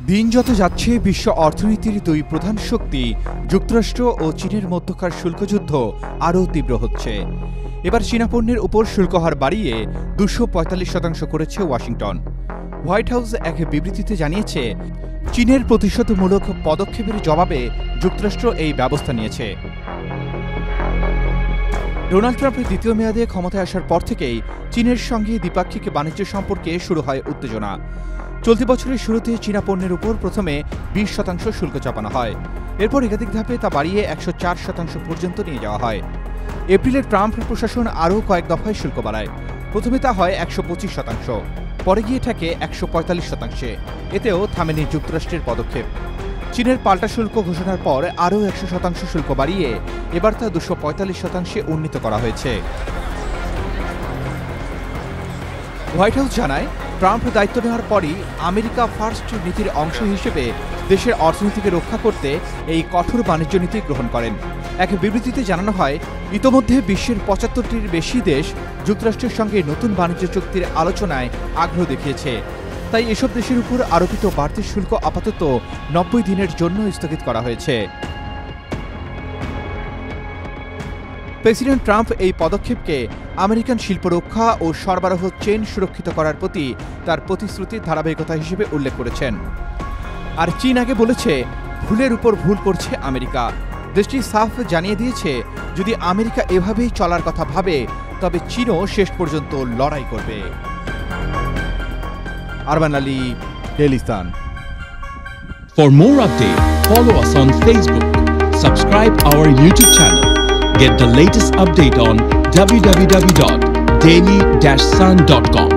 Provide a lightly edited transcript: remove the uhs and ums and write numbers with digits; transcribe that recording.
দিন যত যাচ্ছে বিশ্ব অর্থনীতির দুই প্রধান শক্তি যুক্তরাষ্ট্র ও চীনের মধ্যকার শুল্কযুদ্ধ আরও তীব্র হচ্ছে। এবার চীনা পণ্যের উপর শুল্ক হার বাড়িয়ে 245% করেছে ওয়াশিংটন। হোয়াইট হাউস এক বিবৃতিতে জানিয়েছে, চীনের প্রতিশোধমূলক পদক্ষেপের জবাবে যুক্তরাষ্ট্র এই ব্যবস্থা নিয়েছে। ডোনাল্ড ট্রাম্পের দ্বিতীয় মেয়াদে ক্ষমতায় আসার পর থেকেই চীনের সঙ্গে দ্বিপাক্ষিক বাণিজ্য সম্পর্কে শুরু হয় উত্তেজনা। চলতি বছরের শুরুতে চীনা পণ্যের উপর প্রথমে 20% শুল্ক চাপানো হয়। এরপর একাধিক ধাপে তা বাড়িয়ে 104% পর্যন্ত নিয়ে যাওয়া হয়। এপ্রিলে ট্রাম্প প্রশাসন আরও কয়েক দফায় শুল্ক বাড়ায়। প্রথমে তা হয় 125%, পরে গিয়ে থাকে 145%। এতেও থামেনি যুক্তরাষ্ট্রের পদক্ষেপ। চীনের পাল্টা শুল্ক ঘোষণার পর আরও 100% শুল্ক বাড়িয়ে এবার তা 245% উন্নীত করা হয়েছে। হোয়াইট হাউস জানায়, ট্রাম্প দায়িত্ব নেওয়ার পরই আমেরিকা ফার্স্ট নীতির অংশ হিসেবে দেশের অর্থনীতিকে রক্ষা করতে এই কঠোর বাণিজ্য নীতি গ্রহণ করেন। এক বিবৃতিতে জানানো হয়, ইতোমধ্যে বিশ্বের 75টির বেশি দেশ যুক্তরাষ্ট্রের সঙ্গে নতুন বাণিজ্য চুক্তির আলোচনায় আগ্রহ দেখিয়েছে। তাই এসব দেশের উপর আরোপিত বাড়তি শুল্ক আপাতত 90 দিনের জন্য স্থগিত করা হয়েছে। প্রেসিডেন্ট ট্রাম্প এই পদক্ষেপকে আমেরিকান শিল্প রক্ষা ও সরবরাহ চেইন সুরক্ষিত করার প্রতি তার প্রতিশ্রুতির ধারাবাহিকতা হিসেবে উল্লেখ করেছেন। আর চীন আগে বলেছে, ভুলের উপর ভুল করছে আমেরিকা। দেশটি সাফ জানিয়ে দিয়েছে, যদি আমেরিকা এভাবেই চলার কথা ভাবে তবে চীনও শেষ পর্যন্ত লড়াই করবে। Arman Ali, Daily Sun. For more updates, follow us on Facebook, subscribe our YouTube channel, get the latest update on www.daily-sun.com.